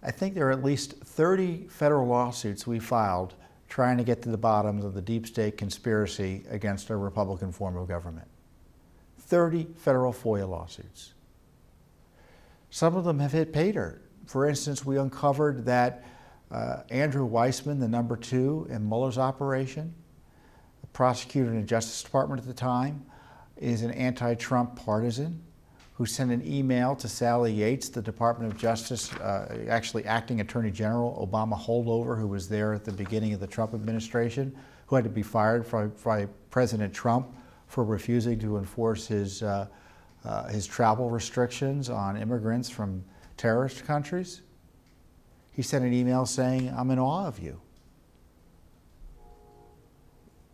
I think there are at least 30 federal lawsuits we filed trying to get to the bottom of the deep state conspiracy against our Republican form of government. 30 federal FOIA lawsuits. Some of them have hit pay dirt. For instance, we uncovered that Andrew Weissman, the number 2 in Mueller's operation, a prosecutor in the Justice Department at the time, is an anti-Trump partisan who sent an email to Sally Yates, the Department of Justice, actually acting Attorney General, Obama holdover, who was there at the beginning of the Trump administration, who had to be fired by President Trump for refusing to enforce his travel restrictions on immigrants from terrorist countries. He sent an email saying, "I'm in awe of you."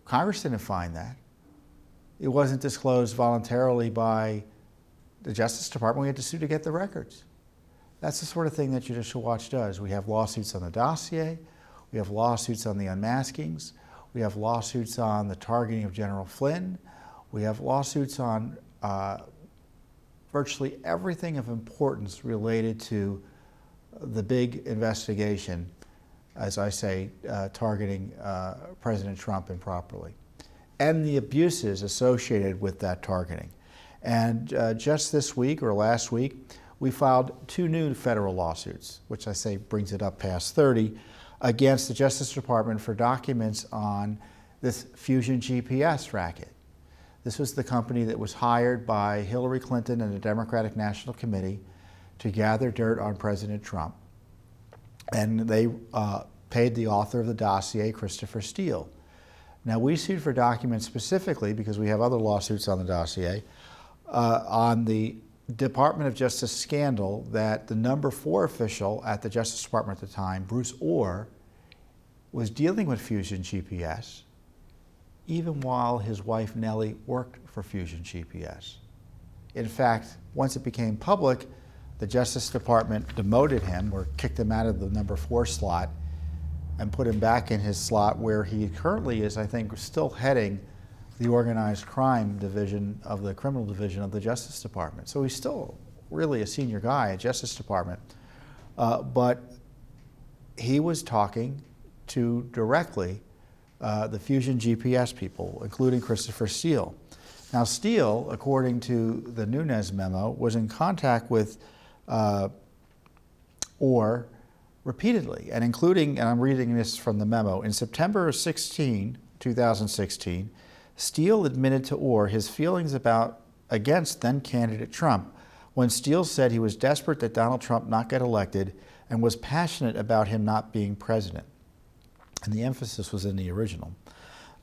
Congress didn't find that. It wasn't disclosed voluntarily by the Justice Department. We had to sue to get the records. That's the sort of thing that Judicial Watch does. We have lawsuits on the dossier. We have lawsuits on the unmaskings. We have lawsuits on the targeting of General Flynn. We have lawsuits on virtually everything of importance related to the big investigation, as I say, targeting President Trump improperly, and the abuses associated with that targeting. And just this week or last week, we filed 2 new federal lawsuits, which I say brings it up past 30, against the Justice Department for documents on this Fusion GPS racket. This was the company that was hired by Hillary Clinton and the Democratic National Committee to gather dirt on President Trump. And they paid the author of the dossier, Christopher Steele. Now, we sued for documents specifically, because we have other lawsuits on the dossier, on the Department of Justice scandal that the number 4 official at the Justice Department at the time, Bruce Ohr, was dealing with Fusion GPS, even while his wife Nellie worked for Fusion GPS. In fact, once it became public, the Justice Department demoted him or kicked him out of the number 4 slot and put him back in his slot where he currently is, I think, still heading the organized crime division of the criminal division of the Justice Department. So he's still really a senior guy at Justice Department. But he was talking to directly the Fusion GPS people, including Christopher Steele. Now, Steele, according to the Nunes memo, was in contact with Ohr repeatedly, and including, and I'm reading this from the memo, in September 16, 2016, Steele admitted to Ohr his feelings against then-candidate Trump when Steele said he was desperate that Donald Trump not get elected and was passionate about him not being president. And the emphasis was in the original.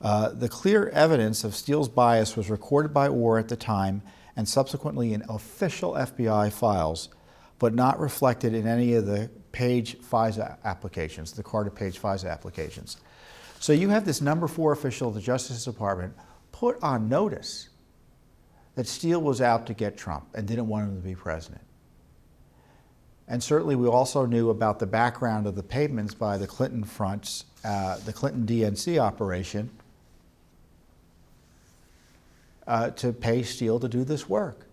The clear evidence of Steele's bias was recorded by Ohr at the time and subsequently in official FBI files, but not reflected in any of the Page FISA applications, the Carter Page FISA applications. So you have this number 4 official of the Justice Department put on notice that Steele was out to get Trump and didn't want him to be president. And certainly we also knew about the background of the payments by the Clinton fronts, the Clinton DNC operation, to pay Steele to do this work.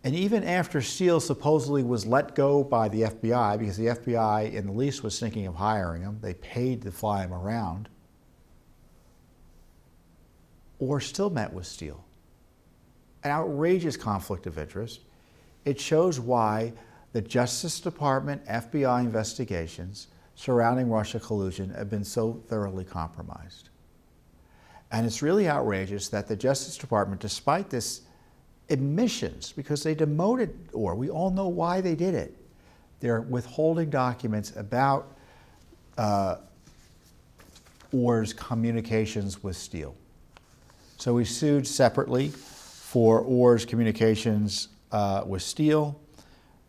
And even after Steele supposedly was let go by the FBI, because the FBI in the lease was thinking of hiring him, they paid to fly him around, Ohr still met with Steele. An outrageous conflict of interest. It shows why the Justice Department FBI investigations surrounding Russia collusion have been so thoroughly compromised. And it's really outrageous that the Justice Department, despite this admissions, because they demoted Ohr, we all know why they did it. They're withholding documents about Ohr's communications with Steele. So we sued separately for Ohr's communications with Steele,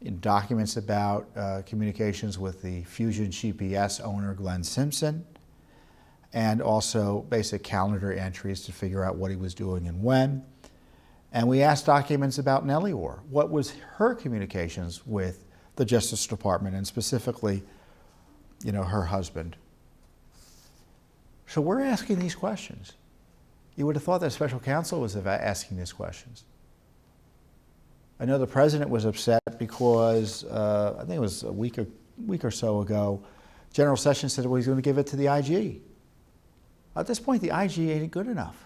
in documents about communications with the Fusion GPS owner, Glenn Simpson, and also basic calendar entries to figure out what he was doing and when. And we asked documents about Nellie Ohr. What was her communications with the Justice Department, and specifically, her husband? So we're asking these questions. You would have thought that special counsel was asking these questions. I know the president was upset because I think it was a week or so ago, General Sessions said, well, he's going to give it to the IG. At this point, the IG ain't good enough.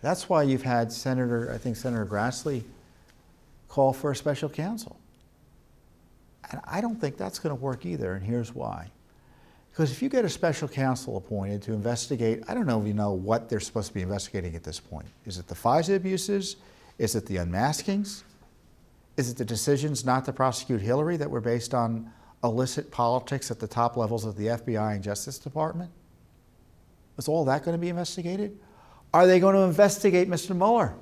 That's why you've had Senator Grassley call for a special counsel. And I don't think that's going to work either, and here's why. Because if you get a special counsel appointed to investigate, I don't know if you know what they're supposed to be investigating at this point. Is it the FISA abuses? Is it the unmaskings? Is it the decisions not to prosecute Hillary that were based on illicit politics at the top levels of the FBI and Justice Department? Is all that going to be investigated? Are they going to investigate Mr. Mueller,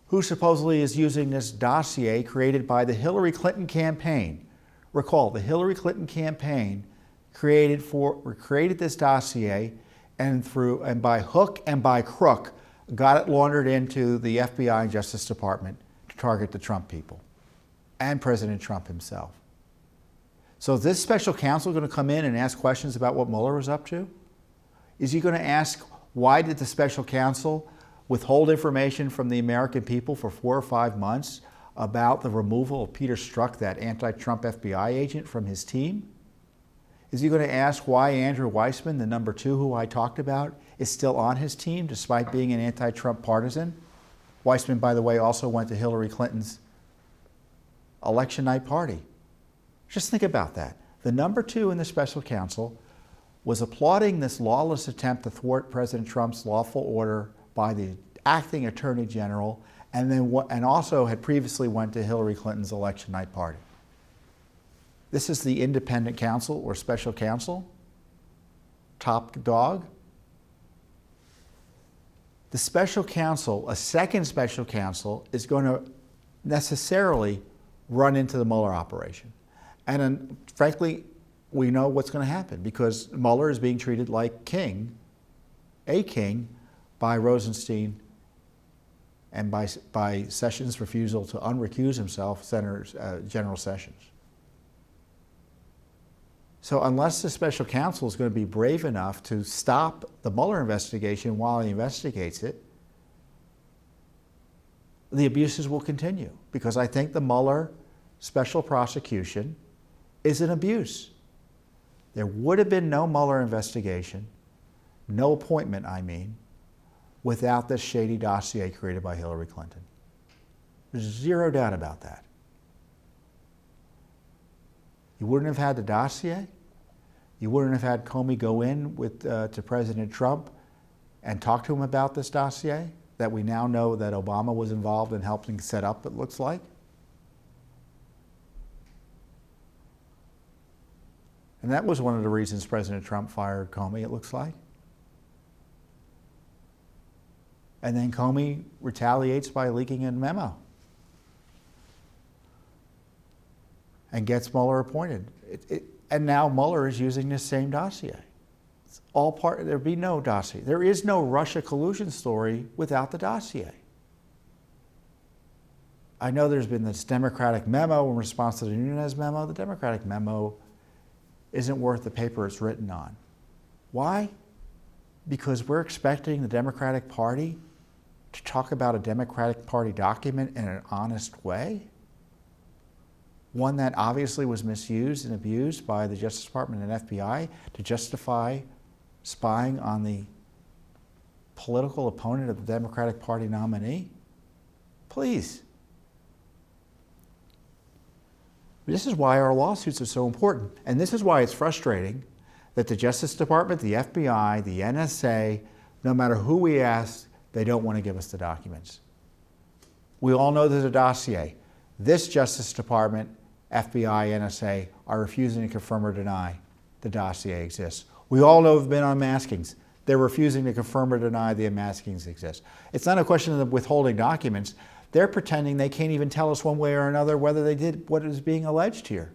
who supposedly is using this dossier created by the Hillary Clinton campaign? Recall, the Hillary Clinton campaign created this dossier and by hook and by crook got it laundered into the FBI and Justice Department to target the Trump people and President Trump himself. So is this special counsel going to come in and ask questions about what Mueller was up to? Is he going to ask, why did the special counsel withhold information from the American people for 4 or 5 months about the removal of Peter Strzok, that anti-Trump FBI agent, from his team? Is he going to ask why Andrew Weissmann, the number 2 who I talked about, is still on his team despite being an anti-Trump partisan? Weissmann, by the way, also went to Hillary Clinton's election night party. Just think about that. The number 2 in the special counsel was applauding this lawless attempt to thwart President Trump's lawful order by the acting Attorney General, and also had previously went to Hillary Clinton's election night party. This is the independent counsel or special counsel, top dog. The special counsel, a second special counsel, is going to necessarily run into the Mueller operation. And frankly, we know what's going to happen because Mueller is being treated like a king, by Rosenstein and by Sessions' refusal to unrecuse himself, General Sessions. So unless the special counsel is going to be brave enough to stop the Mueller investigation while he investigates it, the abuses will continue, because I think the Mueller special prosecution is an abuse. There would have been no Mueller investigation, no appointment, I mean, without this shady dossier created by Hillary Clinton. There's zero doubt about that. You wouldn't have had the dossier. You wouldn't have had Comey go in to President Trump and talk to him about this dossier that we now know that Obama was involved in helping set up, it looks like. And that was one of the reasons President Trump fired Comey, it looks like. And then Comey retaliates by leaking a memo and gets Mueller appointed. And now Mueller is using this same dossier. It's all part, there'd be no dossier. There is no Russia collusion story without the dossier. I know there's been this Democratic memo in response to the Nunes memo. The Democratic memo isn't worth the paper it's written on. Why? Because we're expecting the Democratic Party to talk about a Democratic Party document in an honest way, one that obviously was misused and abused by the Justice Department and FBI to justify spying on the political opponent of the Democratic Party nominee. Please. This is why our lawsuits are so important, and this is why it's frustrating that the Justice Department, the FBI, the NSA, no matter who we ask, they don't want to give us the documents. We all know there's a dossier. This Justice Department, FBI, NSA are refusing to confirm or deny the dossier exists. We all know there've been unmaskings. They're refusing to confirm or deny the unmaskings exist. It's not a question of them withholding documents. They're pretending they can't even tell us one way or another whether they did what is being alleged here.